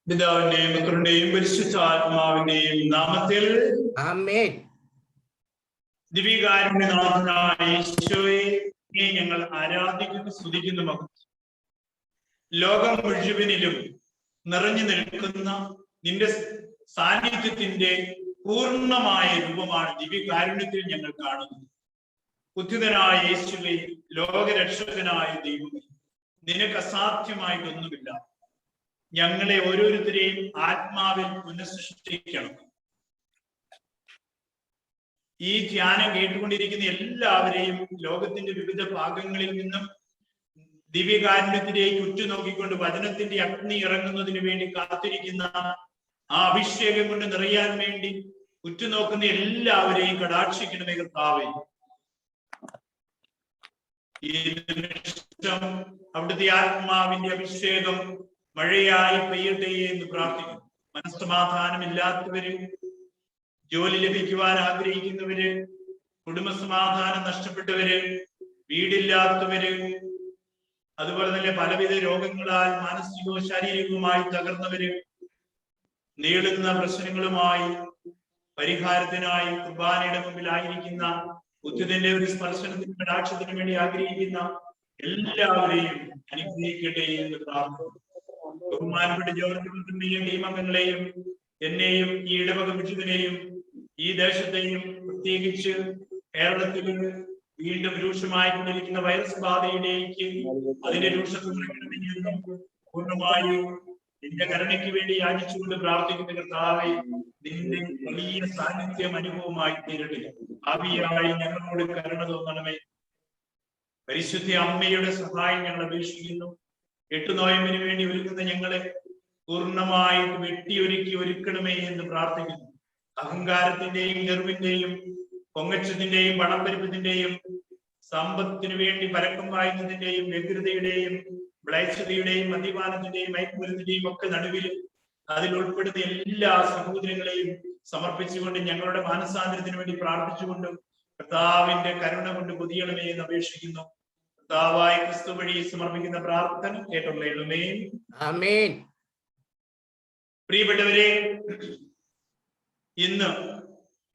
പിതാവിന്റെയും പുത്രന്റെയും പരിശുദ്ധാത്മാവിന്റെയും നാമത്തിൽ ആമേൻ. ദിവ്യകാരുണ്യനാഥനായ ഈശോയെ ഞങ്ങൾ ആരാധിക്കുന്നു, സ്തുതിക്കുന്നു. മകൻ ലോകം മുഴുവനിലും നിറഞ്ഞു നിൽക്കുന്ന നിന്റെ സാന്നിധ്യത്തിന്റെ പൂർണ്ണമായ രൂപമാണ് ദിവ്യകാരുണ്യത്തിൽ ഞങ്ങൾ കാണുന്നത്. ഉദ്ധിതനായ യേശുവേ, ലോകരക്ഷകനായ ദൈവമേ, നിനക്ക് അസാധ്യമായിട്ടൊന്നുമില്ല. ഞങ്ങളെ ഓരോരുത്തരെയും ആത്മാവിൽ പുനഃസൃഷ്ടിക്കണം. ഈ ധ്യാനം കേട്ടുകൊണ്ടിരിക്കുന്ന എല്ലാവരെയും ലോകത്തിന്റെ വിവിധ ഭാഗങ്ങളിൽ നിന്നും ദിവ്യകാരുണ്യത്തിലേക്ക് ഉറ്റുനോക്കിക്കൊണ്ട് വചനത്തിന്റെ അഗ്നി ഇറങ്ങുന്നതിന് വേണ്ടി കാത്തിരിക്കുന്ന ആ അഭിഷേകം കൊണ്ട് നിറയാൻ വേണ്ടി ഉറ്റുനോക്കുന്ന എല്ലാവരെയും കടാക്ഷിക്കണമേ കർത്താവേ. ഈ നിമിഷം അവിടുത്തെ ആത്മാവിന്റെ അഭിഷേകം മഴയായി പെയ്യട്ടെ എന്ന് പ്രാർത്ഥിക്കുന്നു. മനസ്സമാധാനമില്ലാത്തവര്, ജോലി ലഭിക്കുവാൻ ആഗ്രഹിക്കുന്നവര്, കുടുംബസമാധാനം നഷ്ടപ്പെട്ടവര്, വീടില്ലാത്തവര്, അതുപോലെ തന്നെ പലവിധ രോഗങ്ങളാൽ മാനസികവും ശാരീരികവുമായി തകർന്നവര്, നീളുന്ന പ്രശ്നങ്ങളുമായി പരിഹാരത്തിനായി കുർബാനയുടെ മുമ്പിലായിരിക്കുന്ന ബുദ്ധന്റെ ഒരു സ്പർശനത്തിന് കടാക്ഷത്തിന് വേണ്ടി ആഗ്രഹിക്കുന്ന എല്ലാവരെയും അനുഗ്രഹിക്കട്ടെ എന്ന് പ്രാർത്ഥിക്കുന്നു. ബഹുമാനപ്പെട്ട ജോർജ് പുത്രനെയും ടീമംഗങ്ങളെയും എന്നെയും ഈ ഇടവക ബിഷപ്പിനെയും ഈ ദേശത്തെയും പ്രത്യേകിച്ച് കേരളത്തിൽ വീണ്ടും രൂക്ഷമായിക്കൊണ്ടിരിക്കുന്ന വൈറസ് ബാധയിലേക്ക് അതിന്റെ രൂക്ഷത്വം കുറയ്ക്കണമെന്നും പൂർണ്ണമായും നിന്റെ കരുണയ്ക്ക് വേണ്ടി യാചിച്ചുകൊണ്ട് പ്രാർത്ഥിക്കുന്ന കർത്താവേ, നിന്റെ വലിയ സാന്നിധ്യം അനുഭവമായി തീരട്ടെ. ഭാവിയായി ഞങ്ങളോട് കരുണ തോന്നണമേ. പരിശുദ്ധ അമ്മയുടെ സഹായം ഞങ്ങൾ അപേക്ഷിക്കുന്നു. 8 നോയമ്പിന് വേണ്ടി ഒരുക്കുന്ന ഞങ്ങളെ പൂർണ്ണമായിട്ട് വെട്ടിയൊരുക്കി ഒരുക്കണമേ എന്ന് പ്രാർത്ഥിക്കുന്നു. അഹങ്കാരത്തിന്റെയും ഗർവിന്റെയും പൊങ്ങച്ചത്തിന്റെയും പണപ്പെരുപ്പത്തിന്റെയും സമ്പത്തിനു വേണ്ടി പരക്കം വായുന്നതിന്റെയും വ്യഗ്രതയുടെയും മ്ലേച്ഛതയുടെയും മദ്യപാനത്തിന്റെയും മയക്കുമരുന്നിന്റെയും ഒക്കെ നടുവിൽ അതിൽ ഉൾപ്പെടുന്ന എല്ലാ സഹോദരങ്ങളെയും സമർപ്പിച്ചുകൊണ്ട് ഞങ്ങളുടെ മാനസാന്തരത്തിന് വേണ്ടി പ്രാർത്ഥിച്ചുകൊണ്ടും കർത്താവിന്റെ കരുണ കൊണ്ട് പൊതിയണമേ എന്ന് അപേക്ഷിക്കുന്നു. കർത്താവായ ക്രിസ്തു വഴി സമർപ്പിക്കുന്ന പ്രാർത്ഥന കേട്ടുള്ളേ. ആമേൻ. പ്രിയപ്പെട്ടവരെ, ഇന്ന്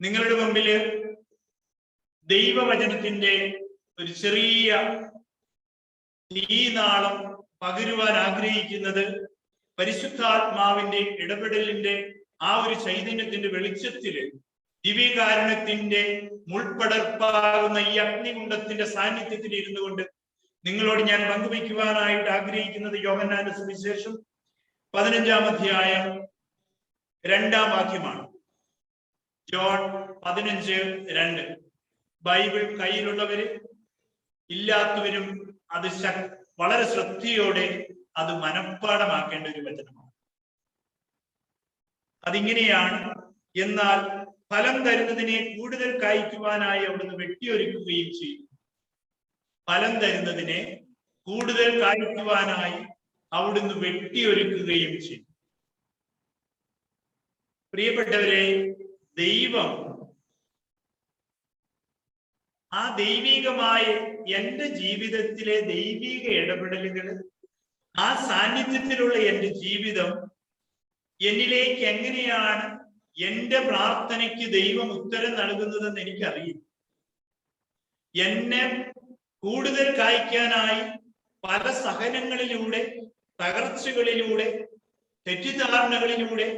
നിങ്ങളുടെ മുമ്പില് ദൈവവചനത്തിന്റെ ഒരു ചെറിയ തീനാളം പകരുവാൻ ആഗ്രഹിക്കുന്നത് പരിശുദ്ധാത്മാവിന്റെ ഇടപെടലിന്റെ ആ ഒരു ചൈതന്യത്തിന്റെ വെളിച്ചത്തില് ദിവ്യകാരുണ്യത്തിന്റെ മുൾപ്പടർപ്പാകുന്ന ഈ അഗ്നികുണ്ഡത്തിന്റെ സാന്നിധ്യത്തിൽ ഇരുന്നു കൊണ്ട് നിങ്ങളോട് ഞാൻ പങ്കുവയ്ക്കുവാനായിട്ട് ആഗ്രഹിക്കുന്നത് യോഹന്നാന്റെ സുവിശേഷം 15-ാം അധ്യായം 2-ാം വാക്യമാണ്. ജോൺ 15:2. ബൈബിൾ കയ്യിലുള്ളവര് ഇല്ലാത്തവരും അത് വളരെ ശ്രദ്ധയോടെ അത് മനഃപ്പാഠമാക്കേണ്ട ഒരു വചനമാണ്. അതിങ്ങനെയാണ്: എന്നാൽ ഫലം തരുന്നതിനെ കൂടുതൽ കായ്ക്കുവാനായി അവിടുന്ന് വെട്ടിയൊരുക്കുകയും ചെയ്യും. ഫലം തരുന്നതിനെ കൂടുതൽ കായ്ക്കുവാനായി അവിടുന്ന് വെട്ടിയൊരുക്കുകയും ചെയ്യും. പ്രിയപ്പെട്ടവരെ, ദൈവം ആ ദൈവികമായ എന്റെ ജീവിതത്തിലെ ദൈവിക ഇടപെടലുകൾ, ആ സാന്നിധ്യത്തിലുള്ള എന്റെ ജീവിതം എന്നിലേക്ക് എങ്ങനെയാണ് എന്റെ പ്രാർത്ഥനയ്ക്ക് ദൈവം ഉത്തരം നൽകുന്നതെന്ന് എനിക്കറിയില്ല. എന്നെ കൂടുതൽ കായ്ക്കാനായി പല സഹനങ്ങളിലൂടെ, തകർച്ചകളിലൂടെ, തെറ്റിദ്ധാരണകളിലൂടെ,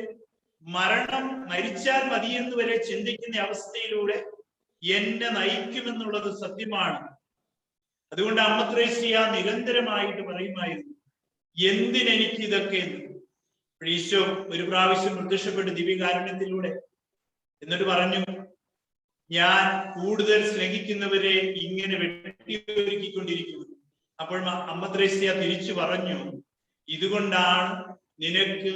മരിച്ചാൽ മതിയെന്ന് വരെ ചിന്തിക്കുന്ന അവസ്ഥയിലൂടെ എന്നെ നയിക്കുമെന്നുള്ളത് സത്യമാണ്. അതുകൊണ്ട് അമ്മ ത്രേസ്യ നിരന്തരമായിട്ട് പറയുമായിരുന്നു, എന്തിനെനിക്ക് ഇതൊക്കെ എന്ന്. ഈശോ ഒരു പ്രാവശ്യം പ്രത്യക്ഷപ്പെട്ട് ദിവ്യകാരുണ്യത്തിലൂടെ എന്നിട്ട് പറഞ്ഞു, ഞാൻ കൂടുതൽ സ്നേഹിക്കുന്നവരെ ഇങ്ങനെ വെട്ടിയൊരുക്കിക്കൊണ്ടിരിക്കുന്നു. അപ്പോൾ അമ്മ ത്രേസ്യ തിരിച്ചു പറഞ്ഞു, ഇതുകൊണ്ടാണ് നിനക്ക്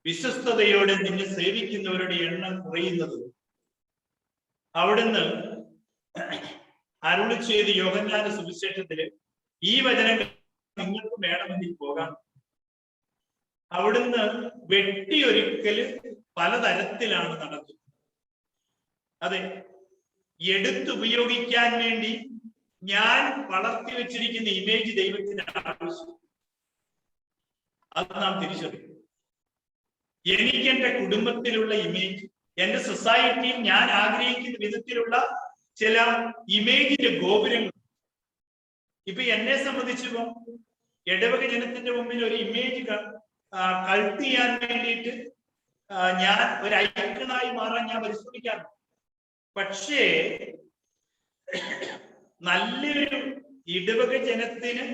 വിശ്വസ്തയോടെ നിന്നെ സേവിക്കുന്നവരുടെ എണ്ണം കുറയുന്നത്. അവിടുന്ന് അരുളി ചെയ്ത് യോഹന്നാന്റെ സുവിശേഷത്തില് ഈ വചനങ്ങൾ നിങ്ങൾക്ക് വേണമെങ്കിൽ പോകാം. അവിടുന്ന് വെട്ടിയൊരുക്കല് പലതരത്തിലാണ് നടക്കുന്നത്. അതെ, എടുത്തുപയോഗിക്കാൻ വേണ്ടി ഞാൻ വളർത്തി വെച്ചിരിക്കുന്ന ഇമേജ് ദൈവത്തിന് ആവശ്യം, അത് നാം തിരിച്ചറിയും. എനിക്ക് എന്റെ കുടുംബത്തിലുള്ള ഇമേജ്, എന്റെ സൊസൈറ്റിയിൽ ഞാൻ ആഗ്രഹിക്കുന്ന വിധത്തിലുള്ള ചില ഇമേജിന്റെ ഗോപുരങ്ങൾ. ഇപ്പൊ എന്നെ സംബന്ധിച്ചപ്പോ ഇടവക ജനത്തിന്റെ മുമ്പിൽ ഒരു ഇമേജ് കൾട്ട് ചെയ്യാൻ വേണ്ടിയിട്ട് ഞാൻ ഒരു ഐക്കണായി മാറാൻ ഞാൻ പരിശ്രമിക്കാറുണ്ട്. പക്ഷേ നല്ലൊരു ഇടവക ജനത്തിന്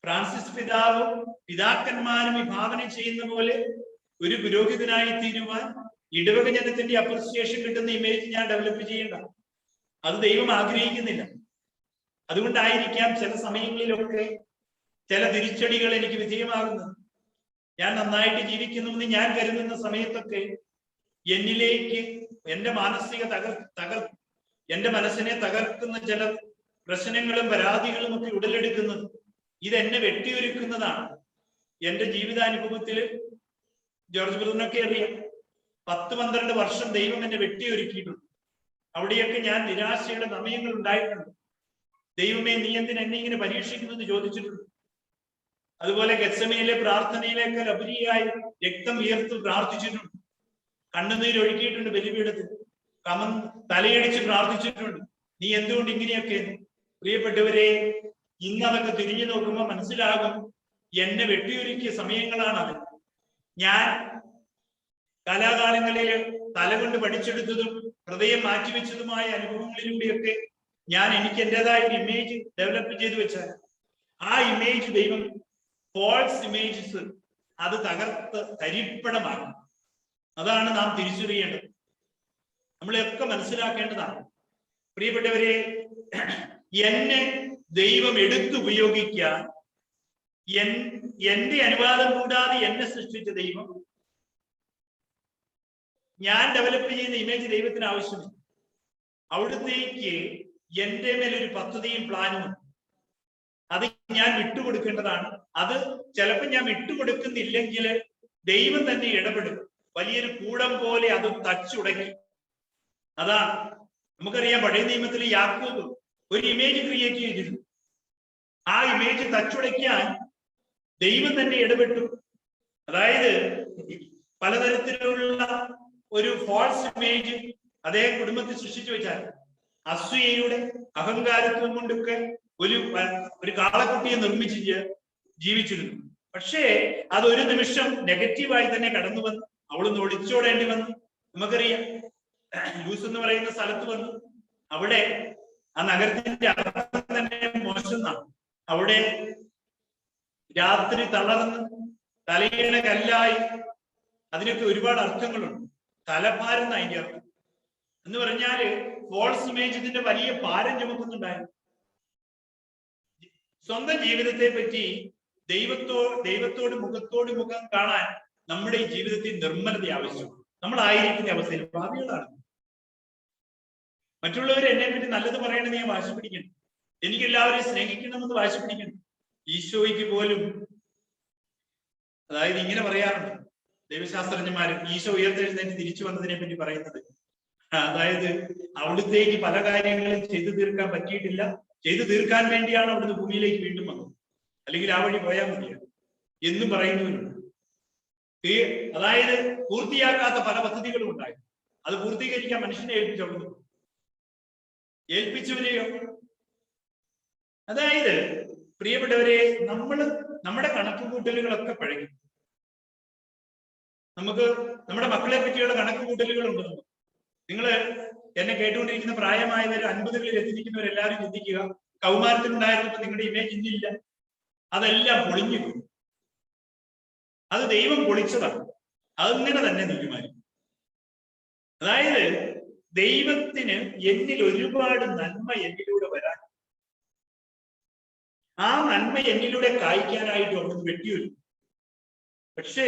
ഫ്രാൻസിസ് പിതാവും പിതാക്കന്മാരും വിഭാവന ചെയ്യുന്ന പോലെ ഒരു പുരോഹിതനായി തീരുവാൻ ഇടവക ജനത്തിന്റെ അപ്രിസിയേഷൻ കിട്ടുന്ന ഇമേജ് ഞാൻ ഡെവലപ്പ് ചെയ്യേണ്ട. അത് ദൈവം ആഗ്രഹിക്കുന്നില്ല. അതുകൊണ്ടായിരിക്കാം ചില സമയങ്ങളിലൊക്കെ ചില തിരിച്ചടികൾ എനിക്ക് വിധേയമാകുന്നത്. ഞാൻ നന്നായിട്ട് ജീവിക്കുന്നുവെന്ന് ഞാൻ കരുതുന്ന സമയത്തൊക്കെ എന്നിലേക്ക് എന്റെ മാനസിക എന്റെ മനസ്സിനെ തകർക്കുന്ന ചില പ്രശ്നങ്ങളും പരാതികളും ഒക്കെ ഉടലെടുക്കുന്നത് ഇതെന്നെ വെട്ടിയൊരുക്കുന്നതാണ്. എന്റെ ജീവിതാനുഭവത്തിൽ ജോർജ് ബ്രദറിനൊക്കെ അറിയാം, 10-12 വർഷം ദൈവം എന്നെ വെട്ടിയൊരുക്കിയിട്ടുണ്ട്. അവിടെയൊക്കെ ഞാൻ നിരാശയുടെ സമയങ്ങൾ ഉണ്ടായിട്ടുണ്ട്. ദൈവമേ, നീ എന്തിന് എന്നെ ഇങ്ങനെ പരീക്ഷിക്കുന്നു എന്ന് ചോദിച്ചിട്ടുണ്ട്. അതുപോലെ ഗെത്സമനിയിലെ പ്രാർത്ഥനയിലേക്കാൾ ഉപരിയായി രക്തം ഉയർത്ത് പ്രാർത്ഥിച്ചിട്ടുണ്ട്. കണ്ണുനീരൊഴുക്കിയിട്ടുണ്ട്. ബലിപീഠത്തിൽ തലയടിച്ച് പ്രാർത്ഥിച്ചിട്ടുണ്ട്. നീ എന്തുകൊണ്ട് ഇങ്ങനെയൊക്കെ? പ്രിയപ്പെട്ടവരെ, ഇന്നതൊക്കെ തിരിഞ്ഞു നോക്കുമ്പോൾ മനസ്സിലാകും എന്നെ വെട്ടിയൊരുക്കിയ സമയങ്ങളാണത്. ഞാൻ കാലാകാലങ്ങളിൽ തലകൊണ്ട് പഠിച്ചെടുത്തതും ഹൃദയം മാറ്റിവെച്ചതുമായ അനുഭവങ്ങളിലൂടെയൊക്കെ ഞാൻ എനിക്ക് എന്റേതായിട്ട് ഇമേജ് ഡെവലപ്പ് ചെയ്തു വെച്ചാൽ ആ ഇമേജ് ദൈവം ഫോൾസ് ഇമേജസ് അത് തകർത്ത് തരിപ്പണമാക്കും. അതാണ് നാം തിരിച്ചറിയേണ്ടത്. നമ്മളെയൊക്കെ മനസ്സിലാക്കേണ്ടതാണ്. പ്രിയപ്പെട്ടവരെ, എന്നെ ദൈവം എടുത്തുപയോഗിക്കാൻ എന്റെ അനുവാദം കൂടാതെ എന്നെ സൃഷ്ടിച്ച ദൈവം, ഞാൻ ഡെവലപ്പ് ചെയ്യുന്ന ഇമേജ് ദൈവത്തിന് ആവശ്യമില്ല. അവിടുത്തേക്ക് എന്റെ മേലൊരു പദ്ധതിയും പ്ലാനും ഉണ്ട്. അത് ഞാൻ വിട്ടുകൊടുക്കേണ്ടതാണ്. അത് ചിലപ്പോൾ ഞാൻ വിട്ടുകൊടുക്കുന്നില്ലെങ്കിൽ ദൈവം തന്നെ ഇടപെടും. വലിയൊരു കൂടം പോലെ അത് തച്ചുടക്കി. അതാ നമുക്കറിയാം, പഴയ നിയമത്തിൽ യാക്കോബ് ഒരു ഇമേജ് ക്രിയേറ്റ് ചെയ്തിരുന്നു. ആ ഇമേജ് തച്ചുടയ്ക്കാൻ ദൈവം തന്നെ ഇടപെട്ടു. അതായത് പലതരത്തിലുള്ള ഒരു ഫോൾസ് ഇമേജ് അതേ കുടുംബത്തിൽ സൃഷ്ടിച്ചു വെച്ചാൽ അസൂയയുടെ അഹങ്കാരത്വം കൊണ്ടൊക്കെ ഒരു കാളക്കുട്ടിയെ നിർമ്മിച്ച് ജീവിച്ചിരുന്നു. പക്ഷേ അതൊരു നിമിഷം നെഗറ്റീവായി തന്നെ കടന്നു വന്നു. അവളൊന്ന് ഒളിച്ചോടേണ്ടി വന്നു. നമുക്കറിയാം, ലൂസ് എന്ന് പറയുന്ന സ്ഥലത്ത് വന്നു. അവിടെ ആ നഗരത്തിന്റെ അർത്ഥം തന്നെ മോശം. അവിടെ രാത്രി തളർന്ന് തലയുടെ കല്ലായി, അതിനൊക്കെ ഒരുപാട് അർത്ഥങ്ങളുണ്ട്. തലഭാരം അതിന്റെ അർത്ഥം എന്ന് പറഞ്ഞാല് ഫോൾസ് ഇമേജ് ഇതിന്റെ വലിയ ഭാരം ചുമക്കുന്നുണ്ടായിരുന്നു. സ്വന്തം ജീവിതത്തെ പറ്റി ദൈവത്തോട് മുഖത്തോട് മുഖം കാണാൻ നമ്മുടെ ഈ ജീവിതത്തിൽ നിർമ്മലത ആവശ്യമാണ്. നമ്മളായിരിക്കുന്ന അവസ്ഥയിൽ ഭാവികളാണ്. മറ്റുള്ളവർ എന്നെ പറ്റി നല്ലത് പറയണമെന്ന് ഞാൻ വാശി പിടിക്കണം. എനിക്ക് എല്ലാവരെയും സ്നേഹിക്കണമെന്ന് വാശി പിടിക്കണം. ഈശോയ്ക്ക് പോലും, അതായത് ഇങ്ങനെ പറയാറുണ്ട് ദൈവശാസ്ത്രജ്ഞന്മാര്, ഈശോ ഉയർത്തെഴുന്നേറ്റ് തിരിച്ചു വന്നതിനെ പറ്റി പറയുന്നത്, അതായത് അവിടുത്തേക്ക് പല കാര്യങ്ങളും ചെയ്തു തീർക്കാൻ പറ്റിയിട്ടില്ല. ചെയ്തു തീർക്കാൻ വേണ്ടിയാണ് അവിടുന്ന് ഭൂമിയിലേക്ക് വീണ്ടും വന്നത്. അല്ലെങ്കിൽ ആ വഴി പോയാൽ മതിയാണ് എന്നും പറയുന്നവരുണ്ട്. അതായത് പൂർത്തിയാക്കാത്ത പല പദ്ധതികളും ഉണ്ടായിരുന്നു. അത് പൂർത്തീകരിക്കാൻ മനുഷ്യനെ ഏൽപ്പിച്ചവരെയോ. അതായത് പ്രിയപ്പെട്ടവരെ, നമ്മുടെ കണക്കുകൂട്ടലുകളൊക്കെ പഴകി. നമുക്ക് നമ്മുടെ മക്കളെ പറ്റിയുള്ള കണക്കുകൂട്ടലുകളുണ്ട്. നിങ്ങൾ എന്നെ കേട്ടുകൊണ്ടിരിക്കുന്ന പ്രായമായവർ 50കളിൽ എത്തിയിരിക്കുന്നവരെല്ലാവരും ചിന്തിക്കുക, കൗമാരത്തിലുണ്ടായിരുന്നപ്പോൾ നിങ്ങളുടെ ഇമേജ് ഇന്നില്ല. അതെല്ലാം പൊളിഞ്ഞു. അത് ദൈവം പൊളിച്ചതാണ്. അതങ്ങനെ തന്നെ തീരുമാനിക്കും. അതായത് ദൈവത്തിന് എന്നിൽ ഒരുപാട് നന്മ എന്നിലൂടെ വരാൻ, ആ നന്മ എന്നിലൂടെ കായ്ക്കാനായിട്ട് അവിടുന്ന് വെട്ടിയൊരുക്കും. പക്ഷേ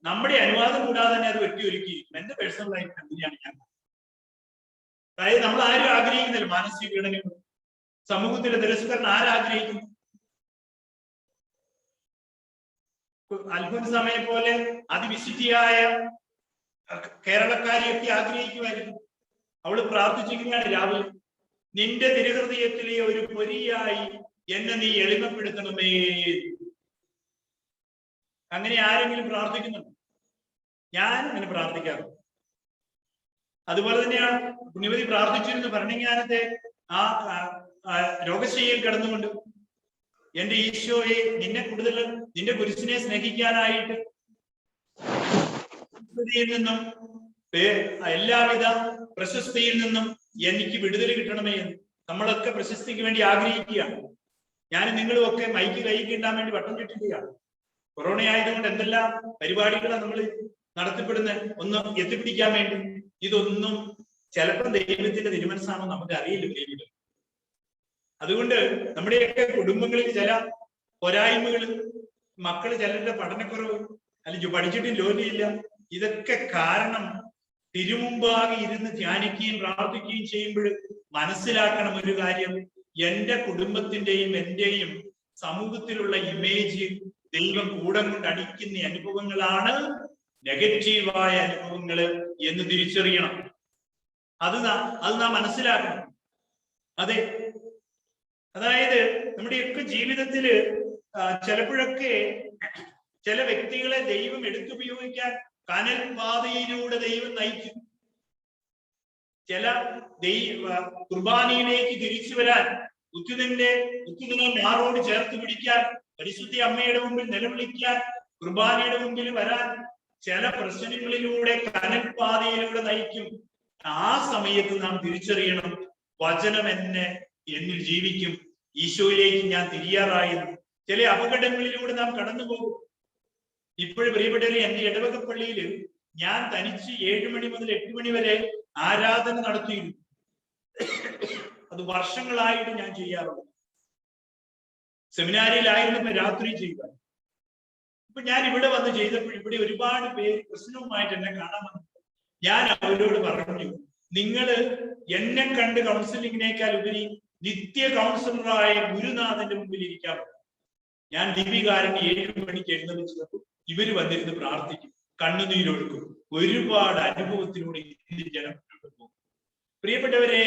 നമ്മുടെ അനുവാദം കൂടാതെ തന്നെ അത് വെട്ടിയൊരുക്കിയിരിക്കും. എന്റെ പേഴ്സണൽ ലൈഫ് അങ്ങനെയാണ് ഞാൻ. അതായത് നമ്മൾ ആരും ആഗ്രഹിക്കുന്നില്ല മാനസിക പീഡനങ്ങൾ, സമൂഹത്തിലെ തിരസ്കരണം ആരാഗ്രഹിക്കുന്നു? അൽഫോൻസാമയെ പോലെ അതിവിശുദ്ധിയായ കേരളക്കാരിയൊക്കെ ആഗ്രഹിക്കുമായിരുന്നു. അവള് പ്രാർത്ഥിച്ചിരിക്കുകയാണ് രാവിലെ, നിന്റെ തിരുഹൃദയത്തിലെ ഒരു പൊരിയായി എന്നെ നീ എളിമപ്പെടുത്തണമേ. അങ്ങനെ ആരെങ്കിലും പ്രാർത്ഥിക്കുന്നുണ്ട്? ഞാൻ അങ്ങനെ പ്രാർത്ഥിക്കാറുണ്ട്. അതുപോലെ തന്നെയാണ് പുണ്യവതി പ്രാർത്ഥിച്ചിരുന്നു ഭരണങ്ങാനത്തെ ആ രോഗശയ്യയിൽ കിടന്നുകൊണ്ട്, എന്റെ ഈശോയെ, നിന്നെ കൂടുതൽ നിന്റെ കുരിശിനെ സ്നേഹിക്കാനായിട്ട് നിന്നും എല്ലാവിധ പ്രശസ്തിയിൽ നിന്നും എനിക്ക് വിടുതൽ കിട്ടണമേ എന്ന്. നമ്മളൊക്കെ പ്രശസ്തിക്ക് വേണ്ടി ആഗ്രഹിക്കുകയാണ്. ഞാനും നിങ്ങളും ഒക്കെ മൈക്ക് കൈ കിട്ടാൻ വേണ്ടി വട്ടം ചുറ്റുകയാണ്. കൊറോണ ആയതുകൊണ്ട് എന്തെല്ലാം പരിപാടികളാണ് നമ്മൾ നടത്തപ്പെടുന്നത് ഒന്ന് എത്തിപ്പിടിക്കാൻ വേണ്ടി. ഇതൊന്നും ചിലപ്പോൾ ദൈവത്തിന്റെ തിരുമനസ്സാണോ നമുക്ക് അറിയില്ല. അതുകൊണ്ട് നമ്മുടെയൊക്കെ കുടുംബങ്ങളിൽ ചില പോരായ്മകൾ, മക്കള് ചിലരുടെ പഠനക്കുറവ്, അല്ലെങ്കിൽ പഠിച്ചിട്ടും ജോലിയില്ല, ഇതൊക്കെ കാരണം തിരുമുമ്പാകെ ഇരുന്ന് ധ്യാനിക്കുകയും പ്രാർത്ഥിക്കുകയും ചെയ്യുമ്പോൾ മനസ്സിലാക്കണം ഒരു കാര്യം: എന്റെ കുടുംബത്തിന്റെയും എന്റെയും സമൂഹത്തിലുള്ള ഇമേജ് ദൈവം കൂടം കൊണ്ട് അടിക്കുന്ന അനുഭവങ്ങളാണ് നെഗറ്റീവായ അനുഭവങ്ങൾ എന്ന് തിരിച്ചറിയണം. അത് നാം മനസ്സിലാക്കണം. അതെ, അതായത് നമ്മുടെയൊക്കെ ജീവിതത്തില് ചിലപ്പോഴൊക്കെ ചില വ്യക്തികളെ ദൈവം എടുത്തുപയോഗിക്കാൻ കനൽ പാതയിലൂടെ ദൈവം നയിക്കും. ചില കുർബാനയിലേക്ക് തിരിച്ചു വരാൻ, ഉത്തിനെ മാറോട് ചേർത്ത് പിടിക്കാൻ, പരിശുദ്ധ അമ്മയുടെ മുമ്പിൽ നിലവിളിക്കാൻ, കുർബാനയുടെ മുമ്പിൽ വരാൻ ചില പ്രശ്നങ്ങളിലൂടെ കനൽ പാതയിലൂടെ നയിക്കും. ആ സമയത്ത് നാം തിരിച്ചറിയണം, വചനം എന്നിൽ ജീവിക്കും, ഈശോയിലേക്ക് ഞാൻ തിരിയാറായിരുന്നു. ചില അപകടങ്ങളിലൂടെ നാം കടന്നു പോകും. ഇപ്പോഴും പ്രിയപ്പെട്ടവരെ, എന്റെ ഇടവക പള്ളിയിൽ ഞാൻ തനിച്ച് 7 മണി മുതൽ 8 മണി വരെ ആരാധന നടത്തിയിരുന്നു. അത് വർഷങ്ങളായിട്ട് ഞാൻ ചെയ്യാറുണ്ട്. സെമിനാരിയിലായിരുന്നപ്പോ രാത്രി ചെയ്യുക. ഇപ്പൊ ഞാൻ ഇവിടെ വന്ന് ചെയ്തപ്പോൾ ഇവിടെ ഒരുപാട് പേര് പ്രശ്നവുമായിട്ട് എന്നെ കാണാൻ വന്നു. ഞാൻ അവരോട് പറഞ്ഞു, നിങ്ങള് എന്നെ കണ്ട് കൗൺസിലിങ്ങിനേക്കാൾ ഉപരി നിത്യ കൗൺസിലറായ ഗുരുനാഥന്റെ മുമ്പിൽ ഇരിക്കാൻ പറ്റും. ഞാൻ ദീപികാരൻ 7 മണിക്ക് എഴുന്നള്ളിച്ചപ്പോൾ ഇവര് വന്നിരുന്ന് പ്രാർത്ഥിക്കും, കണ്ണുനീരൊഴുക്കും. ഒരുപാട് അനുഭവത്തിലൂടെ ഇന്ത്യൻ ജനം മുന്നോട്ട് പോകും. പ്രിയപ്പെട്ടവരെ,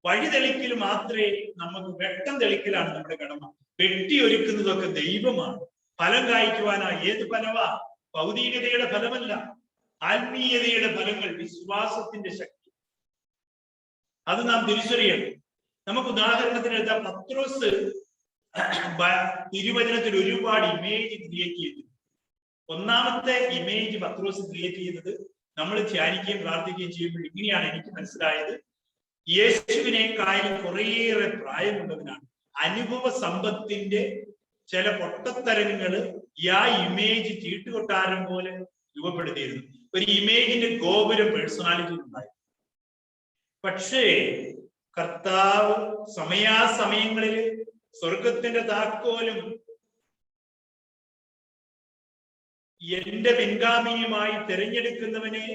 വഴി തെളിക്കൽ മാത്രമേ നമുക്ക്, വെട്ടം തെളിക്കലാണ് നമ്മുടെ കടമ. വെട്ടി ഒരുക്കുന്നതൊക്കെ ദൈവമാണ്. ഫലം കായ്ക്കുവാനാ. ഏത് ഫലമാ? ഭൗതികതയുടെ ഫലമല്ല, ആത്മീയതയുടെ ഫലങ്ങൾ, വിശ്വാസത്തിന്റെ ശക്തി. അത് നാം തിരിച്ചറിയണം. നമുക്ക് ഉദാഹരണത്തിന് എടുത്താൽ പത്രോസ് തിരുവചനത്തിൽ ഒരുപാട് ഇമേജ് ക്രിയേറ്റ് ചെയ്തു. ഒന്നാമത്തെ ഇമേജ് പത്രോസ് ക്രിയേറ്റ് ചെയ്തത് നമ്മൾ ധ്യാനിക്കുകയും പ്രാർത്ഥിക്കുകയും ചെയ്യുമ്പോൾ ഇങ്ങനെയാണ് എനിക്ക് മനസ്സിലായത്: യേശുവിനേക്കാളും കുറേയേറെ പ്രായമുള്ളവനാണ്. അനുഭവ സമ്പത്തിന്റെ ചില പൊട്ടത്തരങ്ങള് ആ ഇമേജ് ചീട്ടുകൊട്ടാരം പോലെ രൂപപ്പെടുത്തിയിരുന്നു. ഒരു ഇമേജിന്റെ ഗോപുരം പേഴ്സണാലിറ്റി ഉണ്ടായി. പക്ഷേ കർത്താവ് സമയാസമയങ്ങളിൽ സ്വർഗത്തിന്റെ താക്കോലും എന്റെ പിൻഗാമിയുമായി തിരഞ്ഞെടുക്കുന്നവനെ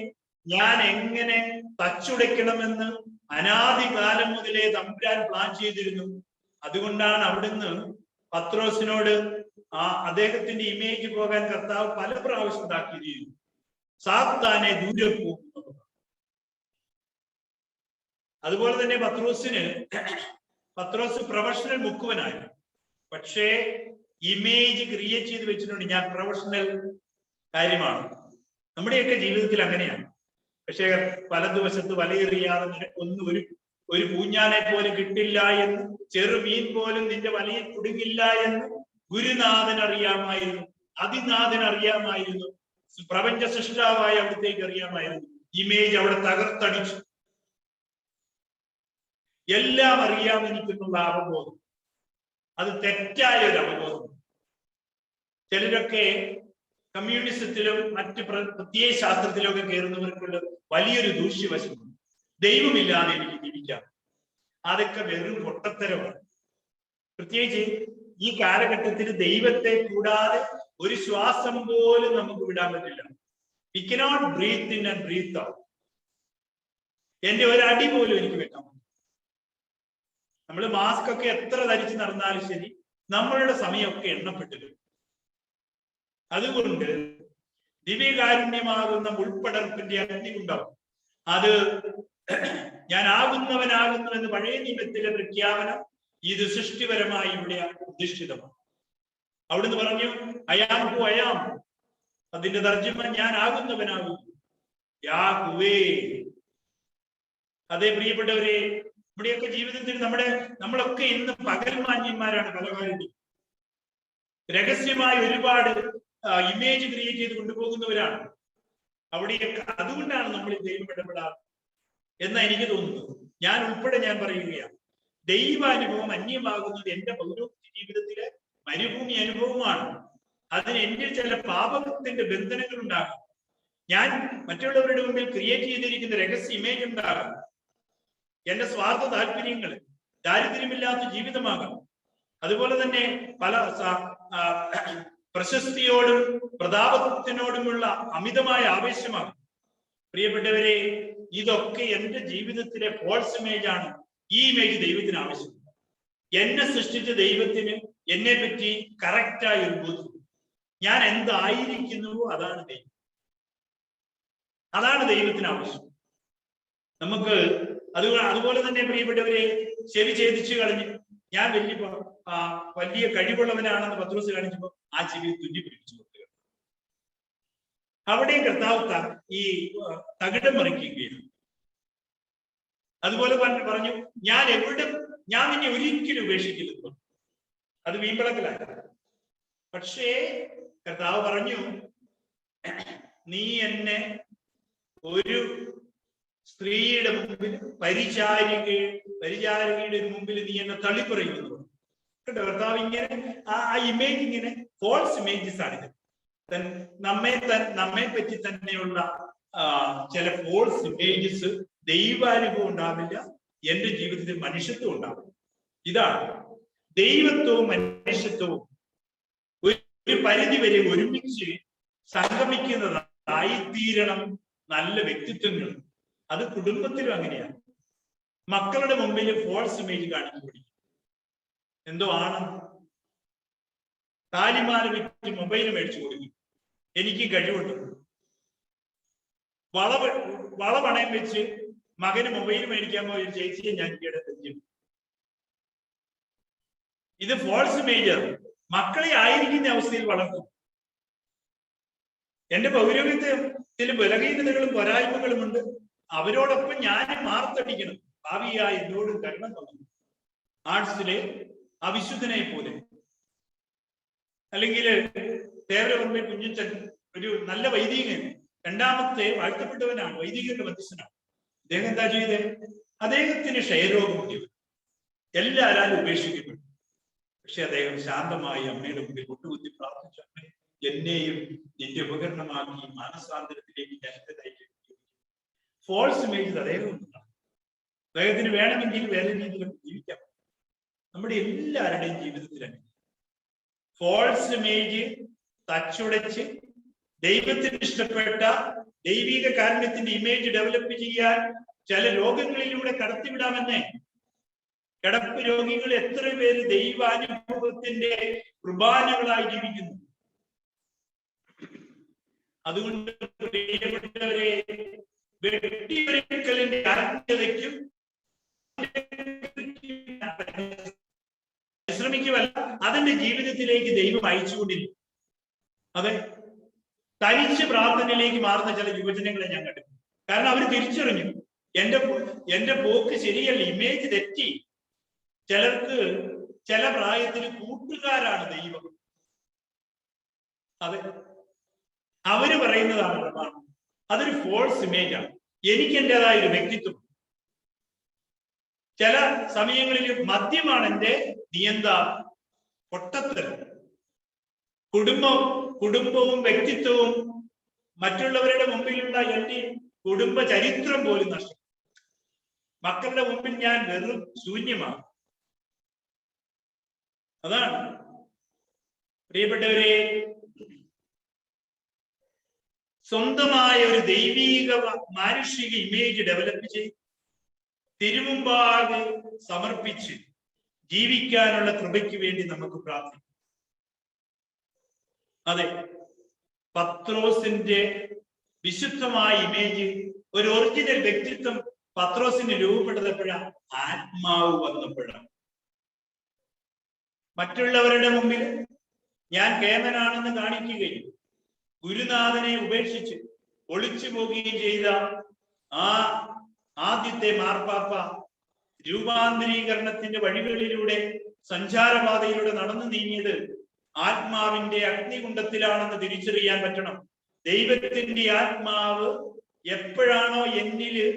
ഞാൻ എങ്ങനെ തച്ചുടയ്ക്കണമെന്ന് അനാദികാലം മുതലേ തമ്പുരാൻ പ്ലാൻ ചെയ്തിരുന്നു. അതുകൊണ്ടാണ് അവിടുന്ന് പത്രോസിനോട് അദ്ദേഹത്തിന്റെ ഇമേജ് പോകാൻ കർത്താവ് പല പ്രാവശ്യം താക്കീതിരുന്നു. സാത്താനെ ദൂരെ പോകുന്നത്. അതുപോലെ തന്നെ പത്രോസ് പ്രൊഫഷണൽ മുക്കുവനായി. പക്ഷേ ഇമേജ് ക്രിയേറ്റ് ചെയ്ത് വെച്ചിട്ടുണ്ട്, ഞാൻ പ്രൊഫഷണൽ കാര്യമാണ്. നമ്മുടെയൊക്കെ ജീവിതത്തിൽ അങ്ങനെയാണ്. പക്ഷേ വലതുവശത്ത് വലയെറിയാതെ ഒരു പൂഞ്ഞാനെ പോലും കിട്ടില്ല എന്ന്, ചെറുമീൻ പോലും നിന്റെ വലയിൽ കുടുങ്ങില്ല എന്ന് ഗുരുനാഥൻ അറിയാമായിരുന്നു, അതിനാഥൻ അറിയാമായിരുന്നു, പ്രപഞ്ച സൃഷ്ടാവായ അവിടത്തേക്ക് അറിയാമായിരുന്നു. ഇമേജ് അവിടെ തകർത്തടിച്ചു. എല്ലാം അറിയാമെനിക്കുന്നുള്ള അവബോധം, അത് തെറ്റായ ഒരു അവബോധം. ചിലരൊക്കെ കമ്മ്യൂണിസത്തിലും മറ്റ് പ്രത്യയ ശാസ്ത്രത്തിലും ഒക്കെ കയറുന്നവർക്കുള്ള വലിയൊരു ദൂഷ്യവശമുണ്ട്: ദൈവമില്ലാതെ എനിക്ക് ജീവിക്കാം. അതൊക്കെ വെറും പൊട്ടത്തരമാണ്. പ്രത്യേകിച്ച് ഈ കാലഘട്ടത്തിൽ ദൈവത്തെ കൂടാതെ ഒരു ശ്വാസം പോലും നമുക്ക് വിടാൻ പറ്റില്ല. We cannot breathe in and breathe out. എന്റെ ഒരടി പോലും എനിക്ക് വെക്കാൻ പറ്റില്ല. നമ്മൾ മാസ്ക് ഒക്കെ എത്ര ധരിച്ച് നടന്നാലും ശരി, നമ്മളുടെ സമയമൊക്കെ എണ്ണപ്പെട്ടിരുന്നു. അതുകൊണ്ട് ദിവ്യകാരുണ്യമാകുന്ന ഉൾപ്പടർപ്പിന്റെ അഗ്നി ഉണ്ടാവും. അത് ഞാൻ ആകുന്നവനാകുന്നുവെന്ന് പഴയ നിയമത്തിലെ പ്രഖ്യാപനം ഇത് സൃഷ്ടിപരമായി ഇവിടെ അധിഷ്ഠിതമാണ്. അവിടുന്ന് പറഞ്ഞു, അയാം ഹു അയാം, അതിന്റെ തർജ്ജിമ ഞാൻ ആകുന്നവനാകുന്നു, യാഹ്വേ. അതേ പ്രിയപ്പെട്ടവരെ, നമ്മുടെയൊക്കെ ജീവിതത്തിൽ നമ്മളൊക്കെ ഇന്ന് പകൽമാന്യന്മാരാണ്. പല കാര്യത്തിലും രഹസ്യമായി ഒരുപാട് ഇമേജ് ക്രിയേറ്റ് ചെയ്ത് കൊണ്ടുപോകുന്നവരാണ്. അവിടെയൊക്കെ അതുകൊണ്ടാണ് നമ്മൾ ദൈവം ഇടപെടാറ് എന്നാ എനിക്ക് തോന്നുന്നത്. ഞാൻ ഉൾപ്പെടെ ഞാൻ പറയുകയാണ്, ദൈവാനുഭവം അന്യമാകുന്നത് എന്റെ പൗരോഹിത്യ ജീവിതത്തിലെ മരുഭൂമി അനുഭവമാണ്. അതിന് എന്നിൽ ചില പാപത്തിന്റെ ബന്ധനങ്ങൾ ഉണ്ടാകും. ഞാൻ മറ്റുള്ളവരുടെ മുമ്പിൽ ക്രിയേറ്റ് ചെയ്തിരിക്കുന്ന രഹസ്യ ഇമേജ് ഉണ്ടാകും. എന്റെ സ്വാർത്ഥ താല്പര്യങ്ങൾ, ദാരിദ്ര്യമില്ലാത്ത ജീവിതമാകാം. അതുപോലെ തന്നെ പല പ്രശസ്തിയോടും പ്രതാപത്തിനോടുമുള്ള അമിതമായ ആവേശമാണ്. പ്രിയപ്പെട്ടവരെ, ഇതൊക്കെ എന്റെ ജീവിതത്തിലെ ഫോൾസ് ഇമേജ് ആണ്. ഈ ഇമേജ് ദൈവത്തിന് ആവശ്യമില്ല. എന്നെ സൃഷ്ടിച്ച ദൈവത്തിന് എന്നെ പറ്റി കറക്റ്റായ ഒരു ബോധ്യം. ഞാൻ എന്തായിരിക്കുന്നുവോ അതാണ് ദൈവം. അതാണ് ദൈവത്തിന് ആവശ്യം. നമുക്ക് അതുപോലെ തന്നെ പ്രിയപ്പെട്ടവരെ, ചെവി ഛേദിച്ചു കളഞ്ഞ് ഞാൻ വലിയ കഴിവുള്ളവനാണെന്ന് പത്രോസ് കാണിച്ചപ്പോ ആ ചെവി തുന്നി പിടിച്ചു കൊടുക്കുക. അവിടെ കർത്താവ് ഈ തകിടം മറിക്കുകയാണ്. അതുപോലെ പറഞ്ഞു, ഞാൻ നിന്നെ ഒരിക്കലും ഉപേക്ഷിക്കില്ല. അത് വീമ്പളക്കലാണ്. പക്ഷേ കർത്താവ് പറഞ്ഞു, നീ എന്നെ ഒരു സ്ത്രീയുടെ മുമ്പിൽ പരിചാരികയുടെ മുമ്പിൽ നീ എന്നെ തള്ളിപ്പറയുന്നു. കേട്ടോ, കർത്താവ് ഇങ്ങനെ ആ ഇമേജ്, ഇങ്ങനെ ഫോൾസ് ഇമേജസ് ആണിത്. നമ്മെ പറ്റി തന്നെയുള്ള ചില ഫോൾസ് ഇമേജസ്. ദൈവാനുഭവം ഉണ്ടാവില്ല, എന്റെ ജീവിതത്തിൽ മനുഷ്യത്വം ഉണ്ടാവില്ല. ഇതാണ് ദൈവത്വവും മനുഷ്യത്വവും ഒരു പരിധി വരെ ഒരുമിച്ച് സംഗമിക്കുന്നതായിത്തീരണം നല്ല വ്യക്തിത്വങ്ങൾ. അത് കുടുംബത്തിലും അങ്ങനെയാണ്. മക്കളുടെ മുമ്പിൽ ഫോൾസ് ഇമേജ് കാണിച്ചു പിടിക്കും. എന്തോ ആണ്, താലിമാല വിറ്റ് മൊബൈൽ മേടിച്ചു കൊടുക്കും, എനിക്ക് കഴിവുണ്ട്. വള പണയം വെച്ച് മകന് മൊബൈൽ മേടിക്കാൻ പോയ ഒരു ചേച്ചിയെ ഞാൻ ഈയിടെ തെറ്റിച്ചു. ഇത് ഫോൾസ് ഇമേജ്. മക്കളെ ആയിരിക്കുന്ന അവസ്ഥയിൽ വളർത്തും. എന്റെ പൗരോഹിത്യത്തിൽ ബലഹീനതകളും പോരായ്മകളും ഉണ്ട്. അവരോടൊപ്പം ഞാൻ മാർത്തടിക്കണം. ഭാവിയായി എന്നോടും കരുണ തോന്നുന്നു. ആർട്സിലെ അവിശുദ്ധനെ പോലെ, അല്ലെങ്കിൽ ദേവരവർമ്മ കുഞ്ഞച്ചൻ ഒരു നല്ല വൈദികൻ, രണ്ടാമത്തെ വാഴ്ത്തപ്പെട്ടവനാണ്, വൈദികരുടെ മധ്യസ്ഥനാണ്. അദ്ദേഹം എന്താ ചെയ്തേ? അദ്ദേഹത്തിന് ക്ഷയരോഗമുണ്ട്. എല്ലാവരും ഉപേക്ഷിക്കപ്പെട്ടു. പക്ഷെ അദ്ദേഹം ശാന്തമായി അമ്മയുടെ മുമ്പിൽ മുട്ടുകുത്തി പ്രാർത്ഥിച്ചു, അമ്മേ, എന്നെയും നിന്റെ ഉപകരണമാക്കി മാനസാന്തരത്തിലേക്ക് ജനതയായി. ഫോൾസ് ഇമേജ് അദ്ദേഹത്തിന് വേണമെങ്കിൽ വേറെ രീതിയിലും ജീവിക്കാം. നമ്മുടെ എല്ലാവരുടെയും ജീവിതത്തിലാണ് ഫോൾസ് ഇമേജ് തച്ചുടച്ച് ദൈവത്തിന് ഇഷ്ടപ്പെട്ട ദൈവിക കാരുണ്യത്തിന്റെ ഇമേജ് ഡെവലപ്പ് ചെയ്യാൻ ചില രോഗങ്ങളിലൂടെ കടത്തിവിടാമെന്നേ. കിടപ്പ് രോഗികൾ എത്ര പേര് ദൈവാനുഭവത്തിന്റെ കുർബാനകളായി ജീവിക്കുന്നു. അതുകൊണ്ട് പ്രിയപ്പെട്ടവരെ, വെട്ടിയൊരുക്കലിന്റെ ആത്മീയതയ്ക്കും പരിശ്രമിക്കുമല്ല, അതിന്റെ ജീവിതത്തിലേക്ക് ദൈവം അയച്ചുകൊണ്ടിരിക്കും. അതെ, തനിച്ച് പ്രാർത്ഥനയിലേക്ക് മാറുന്ന ചില യുവജനങ്ങളെ ഞാൻ കണ്ടു. കാരണം അവർ തിരിച്ചറിഞ്ഞു, എന്റെ പോക്ക് ശരിയല്ല, ഇമേജ് തെറ്റി. ചിലർക്ക് ചില പ്രായത്തിൽ കൂട്ടുകാരാണ് ദൈവം. അതെ, അവര് പറയുന്നതാണ് പ്രമാണം. അതൊരു ഫോൾസ് ഇമേജ് ആണ്. എനിക്ക് എന്റേതായ ഒരു വ്യക്തിത്വം. ചില സമയങ്ങളിൽ മദ്യമാണ് എന്റെ നിയന്ത പൊട്ടത്തരം. കുടുംബവും വ്യക്തിത്വവും മറ്റുള്ളവരുടെ മുമ്പിലുള്ള എന്റെ കുടുംബ ചരിത്രം പോലും നഷ്ടം. മക്കളുടെ മുമ്പിൽ ഞാൻ വെറും ശൂന്യമാണ്. അതാണ് പ്രിയപ്പെട്ടവരെ, സ്വന്തമായ ഒരു ദൈവീക മാനുഷിക ഇമേജ് ഡെവലപ്പ് ചെയ്ത് തിരുമുമ്പാകെ സമർപ്പിച്ച് ജീവിക്കാനുള്ള കൃപയ്ക്ക് വേണ്ടി നമുക്ക് പ്രാർത്ഥിക്കാം. അതെ, പത്രോസിന്റെ വിശുദ്ധമായ ഇമേജ്, ഒരു ഒറിജിനൽ വ്യക്തിത്വം പത്രോസിന് രൂപപ്പെട്ടപ്പോഴാണ്, ആത്മാവ് വന്നപ്പോഴാണ്. മറ്റുള്ളവരുടെ മുമ്പിൽ ഞാൻ കേമനാണെന്ന് കാണിക്കുകയും ഗുരുനാഥനെ ഉപേക്ഷിച്ച് ഒളിച്ചു പോകുകയും ചെയ്ത ആ ആദ്യത്തെ മാർപ്പാപ്പ രൂപാന്തരീകരണത്തിന്റെ വഴികളിലൂടെ സഞ്ചാരപാതയിലൂടെ നടന്നു നീങ്ങിയത് ആത്മാവിന്റെ അഗ്നികുണ്ഡത്തിലാണെന്ന് തിരിച്ചറിയാൻ പറ്റണം. ദൈവത്തിന്റെ ആത്മാവ് എപ്പോഴാണോ എന്നില്,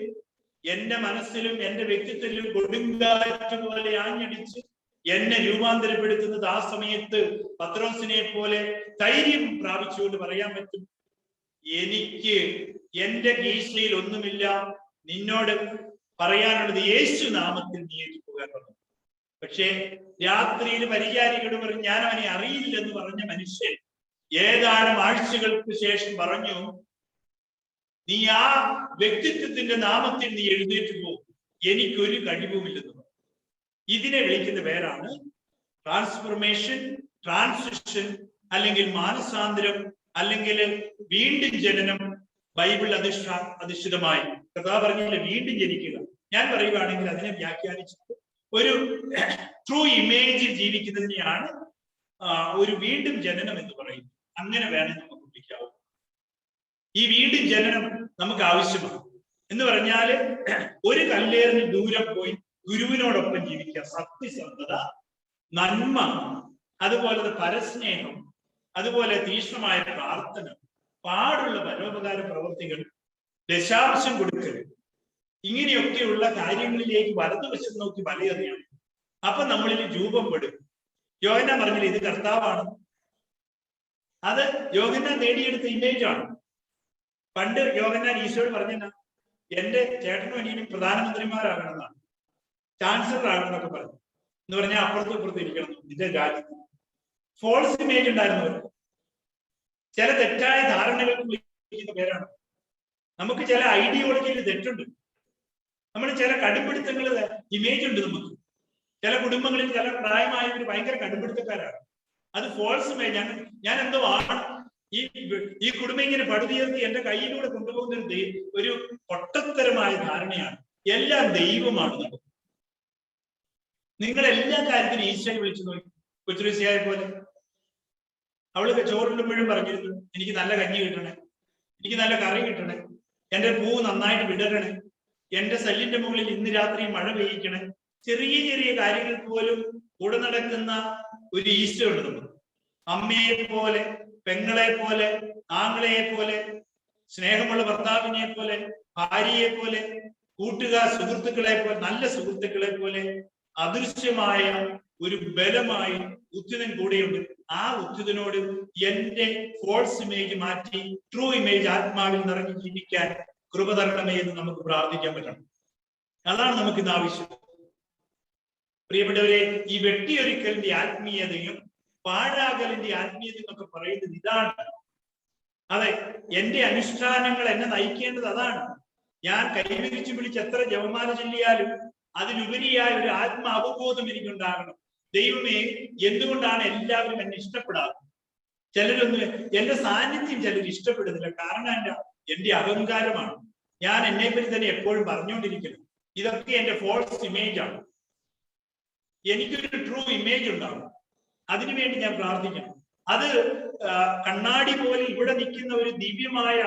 എന്റെ മനസ്സിലും എന്റെ വ്യക്തിത്വത്തിലും കൊടുങ്കാറ്റ് പോലെ ആഞ്ഞടിച്ച് എന്നെ രൂപാന്തരപ്പെടുത്തുന്നത്, ആ സമയത്ത് പത്രോസിനെ പോലെ ധൈര്യം പ്രാപിച്ചുകൊണ്ട് പറയാൻ പറ്റും, എനിക്ക് എന്റെ കീശയിൽ ഒന്നുമില്ല, നിന്നോട് പറയാനുള്ളത് യേശു നാമത്തിൽ നീ ഏറ്റുപോകാൻ. പക്ഷേ രാത്രിയിൽ പരിചാരികയോട് പറഞ്ഞു ഞാൻ അവനെ അറിയില്ലെന്ന് പറഞ്ഞ മനുഷ്യൻ ഏതാനും ആഴ്ചകൾക്ക് ശേഷം പറഞ്ഞു, നീ ആ വ്യക്തിത്വത്തിന്റെ നാമത്തിൽ നീ എഴുന്നേറ്റ് പോകും, എനിക്കൊരു കഴിവുമില്ലെന്ന് പറഞ്ഞു. ഇതിനെ വിളിക്കുന്ന പേരാണ് ട്രാൻസ്ഫോർമേഷൻ, ട്രാൻസിഷൻ, അല്ലെങ്കിൽ മാനസാന്തരം, അല്ലെങ്കിൽ വീണ്ടും ജനനം. ബൈബിൾ അധിഷ്ഠിതമായി കഥാ പറഞ്ഞില്ല വീണ്ടും ജനിക്കുക. ഞാൻ പറയുകയാണെങ്കിൽ അതിനെ വ്യാഖ്യാനിച്ചിട്ട് ഒരു ട്രൂ ഇമേജിൽ ജീവിക്കുന്നതിനെയാണ് ഒരു വീണ്ടും ജനനം എന്ന് പറയുന്നത്. അങ്ങനെ വേണം നമുക്ക് വിളിക്കാവൂ. ഈ വീണ്ടും ജനനം നമുക്ക് ആവശ്യമാണ് എന്ന് പറഞ്ഞാല് ഒരു കല്ലേറിന് ദൂരം പോയി ഗുരുവിനോടൊപ്പം ജീവിക്കുക, സത്യസന്ധത, നന്മ, അതുപോലെ പരസ്നേഹം, അതുപോലെ തീക്ഷ്ണമായ പ്രാർത്ഥന, പാടുള്ള പരോപകാര പ്രവർത്തികൾ, ദശാംശം കൊടുക്കൽ, ഇങ്ങനെയൊക്കെയുള്ള കാര്യങ്ങളിലേക്ക് വലതുവശം നോക്കി വലയെറിയണം. അപ്പൊ നമ്മളിൽ രൂപം പെടും. യോഹന്നാൻ പറഞ്ഞില്ല ഇത് കർത്താവാണ്. അത് യോഹന്നാൻ നേടിയെടുത്ത ഇമേജ് ആണ്. പണ്ട് യോഹന്നാൻ ഈശോയോട് പറഞ്ഞ എന്റെ ചേട്ടനും അനിയനും പ്രധാനമന്ത്രിമാരാകണമെന്നാണ്, ചാൻസലർ ആകണമെന്നൊക്കെ പറഞ്ഞു. എന്ന് പറഞ്ഞാൽ അപ്പുറത്തും ഇപ്പുറത്തും ഇരിക്കണം. ഇതിന്റെ രാജ്യത്ത് ഫോൾസ് ഇമേജ് ഉണ്ടായിരുന്നവർ, ചില തെറ്റായ ധാരണകൾക്ക് വിളിക്കുന്ന പേരാണ്. നമുക്ക് ചില ഐഡിയോളജിയിൽ തെറ്റുണ്ട്, നമ്മൾ ചില കടുംപിടുത്തങ്ങൾ, ഇമേജ് ഉണ്ട് നമുക്ക്. ചില കുടുംബങ്ങളിൽ ചില പ്രായമായവർ ഭയങ്കര കടുംപിടുത്തക്കാരാണ്. അത് ഫോൾസ് ഇമേജ്. ഞാൻ എന്തോ ആണ്, ഈ കുടുംബം ഇങ്ങനെ പടുതീർത്തി എന്റെ കയ്യിലൂടെ കൊണ്ടുപോകുന്ന ഒരു പൊട്ടത്തരമായ ധാരണയാണ്. എല്ലാം ദൈവമാണ് നമുക്ക്. നിങ്ങൾ എല്ലാ കാര്യത്തിലും ഈശോയെ വിളിച്ചു നോക്കി. കൊച്ചുരുസിയായ പോലെ അവളൊക്കെ ചോറിടുമ്പോഴും പറഞ്ഞിരുന്നു എനിക്ക് നല്ല കഞ്ഞി കിട്ടണേ, എനിക്ക് നല്ല കറി കിട്ടണേ, എന്റെ പൂ നന്നായിട്ട് വിടരണേ, എന്റെ സെല്ലിന്റെ മുകളിൽ ഇന്ന് രാത്രി മഴ പെയ്യിക്കണേ. ചെറിയ ചെറിയ കാര്യങ്ങൾ പോലും കൂടെ നടക്കുന്ന ഒരു ഈശോ ഉണ്ട് നമുക്ക്. അമ്മയെ പോലെ, പെങ്ങളെ പോലെ, ആങ്ങളയെ പോലെ, സ്നേഹമുള്ള ഭർത്താവിനെ പോലെ, ഭാര്യയെ പോലെ, കൂട്ടുകാർ, സുഹൃത്തുക്കളെ പോലെ, നല്ല സുഹൃത്തുക്കളെ പോലെ അദൃശ്യമായ ഒരു ബലമായി ഉത്തിതൻ കൂടെയുണ്ട്. ആ ഉത്തിതനോട് എന്റെ ഫോൾസ് ഇമേജ് മാറ്റി ട്രൂ ഇമേജ് ആത്മാവിൽ നിറഞ്ഞു ജീവിക്കാൻ കൃപ തരണമേ എന്ന് നമുക്ക് പ്രാർത്ഥിക്കാൻ പറ്റണം. അതാണ് നമുക്ക് ഇന്ന് ആവശ്യം. പ്രിയപ്പെട്ടവരെ, ഈ വെട്ടിയൊരുക്കലിന്റെ ആത്മീയതയും പാഴാകലിന്റെ ആത്മീയതയും ഒക്കെ പറയുന്നത് ഇതാണ്. അതെ, എന്റെ അനുഷ്ഠാനങ്ങൾ എന്നെ നയിക്കേണ്ടത് അതാണ്. ഞാൻ കൈവിരിച്ചു പിടിച്ച് എത്ര ജപമാല ചൊല്ലിയാലും അതിലുപരിയായ ഒരു ആത്മ അവബോധം എനിക്കുണ്ടാകണം. ദൈവമേ, എന്തുകൊണ്ടാണ് എല്ലാവരും എന്നെ ഇഷ്ടപ്പെടാറ്? ചിലരൊന്നും എന്റെ സാന്നിധ്യം ചിലർ ഇഷ്ടപ്പെടുന്നില്ല. കാരണം എന്റെ അഹങ്കാരമാണ്. ഞാൻ എന്നെ പറ്റി തന്നെ എപ്പോഴും പറഞ്ഞുകൊണ്ടിരിക്കുന്നു. ഇതൊക്കെ എന്റെ ഫോൾസ് ഇമേജ് ആണ്. എനിക്കൊരു ട്രൂ ഇമേജ് ഉണ്ടാവും. അതിനുവേണ്ടി ഞാൻ പ്രാർത്ഥിക്കണം. അത് കണ്ണാടി പോലെ ഇവിടെ നിൽക്കുന്ന ഒരു ദിവ്യമായ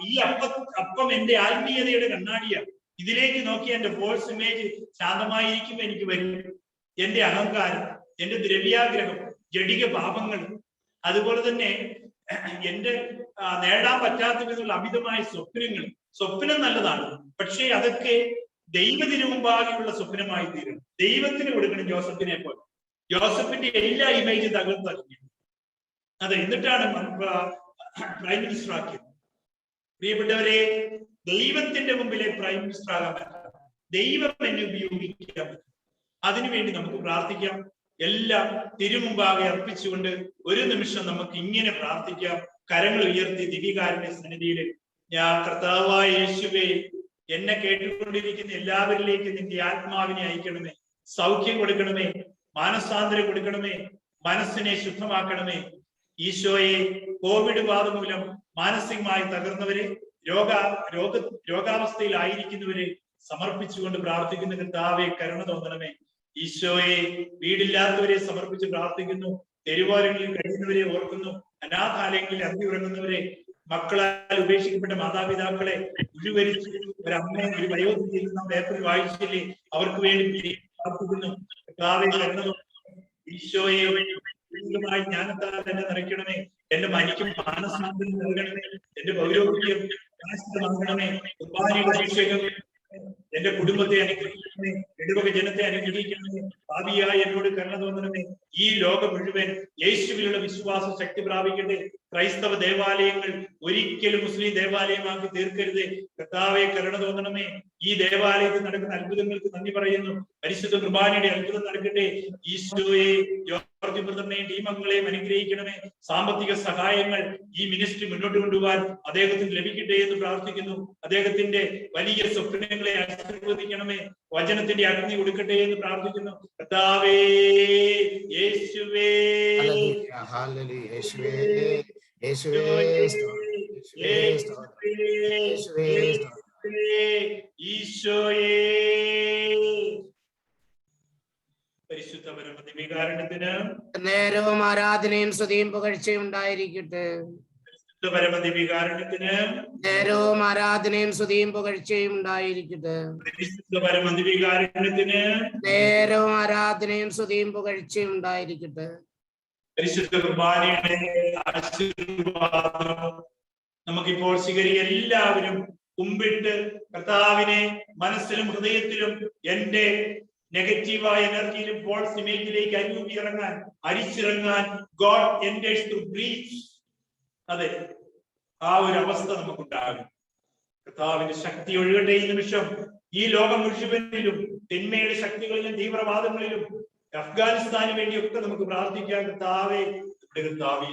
ഈ അപ്പം എന്റെ ആത്മീയതയുടെ കണ്ണാടിയാണ്. ഇതിലേക്ക് നോക്കി എന്റെ ഫോൾസ് ഇമേജ് ശാന്തമായിരിക്കുമ്പോൾ എനിക്ക് വരും എന്റെ അഹങ്കാരം, എന്റെ ദ്രവ്യാഗ്രഹം, ജഡിക പാപങ്ങൾ, അതുപോലെ തന്നെ എന്റെ നേടാൻ പറ്റാത്ത വിധമുള്ള അമിതമായ സ്വപ്നങ്ങൾ. സ്വപ്നം നല്ലതാണ്, പക്ഷേ അതൊക്കെ ദൈവത്തിന് മുമ്പാകെയുള്ള സ്വപ്നമായി തീരണം. ദൈവത്തിന് കൊടുക്കണം. ജോസഫിനെ പോലെ ജോസഫിന്റെ എല്ലാ ഇമേജും തകർത്തറിഞ്ഞു. അതെ, എന്നിട്ടാണ് പ്രൈം മിനിസ്റ്റർ ആക്കിയത്. പ്രിയപ്പെട്ടവരെ, ദൈവത്തിന്റെ മുമ്പിലെ പ്രൈം മിനിസ്റ്റർ ആകാൻ പറ്റില്ല. ദൈവം എന്നെ ഉപയോഗിക്കാൻ പറ്റും. അതിനുവേണ്ടി നമുക്ക് പ്രാർത്ഥിക്കാം. എല്ലാം തിരുമുമ്പാകെ അർപ്പിച്ചുകൊണ്ട് ഒരു നിമിഷം നമുക്ക് ഇങ്ങനെ പ്രാർത്ഥിക്കാം. കരങ്ങൾ ഉയർത്തി ദിവ്യകാരുണ്യ സന്നിധിയിൽ, ഞാൻ കർത്താവായ യേശുവേ, എന്നെ കേട്ടുകൊണ്ടിരിക്കുന്ന എല്ലാവരിലേക്കും നിന്റെ ആത്മാവിനെ അയക്കണമേ, സൗഖ്യം കൊടുക്കണമേ, മാനസാന്തരം കൊടുക്കണമേ, മനസ്സിനെ ശുദ്ധമാക്കണമേ. ഈശോയെ, കോവിഡ് ബാധ മൂലം മാനസികമായി തകർന്നവരെ, രോഗാവസ്ഥയിലായിരിക്കുന്നവരെ സമർപ്പിച്ചുകൊണ്ട് പ്രാർത്ഥിക്കുന്ന കർത്താവേ, കരുണ തോന്നണമേ. ഈശോയെ, വീടില്ലാത്തവരെ സമർപ്പിച്ച് പ്രാർത്ഥിക്കുന്നു. തെരുവാരങ്ങളിൽ കഴിയുന്നവരെ ഓർക്കുന്നു. അനാഥാലയങ്ങളിൽ അന്തി ഉറങ്ങുന്നവരെ, മക്കളാൽ ഉപേക്ഷിക്കപ്പെട്ട മാതാപിതാക്കളെ ഉരുവരിച്ച് ഒരമ്മ ഒരു വയോധികയിൽ നാം ഏപ്രിൽ വായിച്ചില്ലേ, അവർക്ക് വേണ്ടി പ്രാർത്ഥിക്കുന്നു. കർത്താവേ കരുണ, ഈശോയെ ായി ജ്ഞാനത്താൽ എന്നെ നിറയ്ക്കണമേ. എന്റെ മനിക്കും മാനസാന്തരം നൽകണമേ. എന്റെ പൗരോഹിത്യം നാശമാകണമേ. കുർബാനയുടെ അഭിഷേകം എന്റെ കുടുംബത്തെ അനുഗ്രഹിക്കണമേ. ഇടവക ജനത്തെ അനുഗ്രഹിക്കണമേ. ഭാവിയായി എന്നോട് കരുണ തോന്നണമേ. ഈ ലോകം മുഴുവൻ യേശുവിലുള്ള വിശ്വാസ ശക്തി പ്രാപിക്കട്ടെ. ക്രൈസ്തവ ദേവാലയങ്ങൾ ഒരിക്കലും മുസ്ലിം ദേവാലയമാക്കി തീർക്കരുത്. കർത്താവെ കരുണ തോന്നണമേ. ഈ ദേവാലയത്തിൽ നടക്കുന്ന അത്ഭുതങ്ങൾക്ക് നന്ദി പറയുന്നു. പരിശുദ്ധ കുർബാനയുടെ അത്ഭുതം നടക്കട്ടെ. ഈശോയെ, ജോർജ് ബ്രദറിനെയും ടീമംഗങ്ങളെയും അനുഗ്രഹിക്കണമേ. സാമ്പത്തിക സഹായങ്ങൾ ഈ മിനിസ്ട്രി മുന്നോട്ട് കൊണ്ടുപോകാൻ അദ്ദേഹത്തിന് ലഭിക്കട്ടെ എന്ന് പ്രാർത്ഥിക്കുന്നു. അദ്ദേഹത്തിന്റെ വലിയ സ്വപ്നങ്ങളെ ആശീർവദിക്കണമേ. വചനത്തിന്റെ അഗ്നി കൊടുക്കട്ടെ എന്ന് പ്രാർത്ഥിക്കുന്നു. കർത്താവേ, യേശുവേ, ഈശോയേ. പരിശുദ്ധ പരമദിവ്യകാരുണ്യത്തിന് നേരവും ആരാധനയും സ്തുതിയും പുകഴ്ചയും ഉണ്ടായിരിക്കട്ടെ. പരമദിവ്യകാരുണ്യത്തിന് നേരവും ആരാധനയും സ്തുതിയും പുകഴ്ചയും ഉണ്ടായിരിക്കട്ടെ. പരിശുദ്ധ പരമദിവ്യകാരുണ്യത്തിന് നേരവും ആരാധനയും സ്തുതിയും പുകഴ്ചയും ഉണ്ടായിരിക്കട്ടെ. പരിശുദ്ധ കുർബാനയുടെ ആശീർവാദം നമുക്കിപ്പോൾ സ്വീകരിക്കുക. എല്ലാവരും കുമ്പിട്ട് കർത്താവിനെ മനസ്സിലും ഹൃദയത്തിലും എന്റെ നെഗറ്റീവായ എനർജിയിലും ഫോൾസ് ഇമേജിലേക്ക് അരിച്ചിറങ്ങാൻ ഗോഡ് എൻഡേഴ്സ് ടു ബ്രീച്ച്. അതെ, ആ ഒരു അവസ്ഥ നമുക്കുണ്ടാകും. കർത്താവിന്റെ ശക്തി ഒഴുകട്ടെ ഈ നിമിഷം. ഈ ലോകം മുഴുവനിലും തിന്മയുടെ ശക്തികളിലും തീവ്രവാദങ്ങളിലും അഫ്ഗാനിസ്ഥാന് വേണ്ടിയൊക്കെ നമുക്ക് പ്രാർത്ഥിക്കാം. കർത്താവേ, കർത്താവേ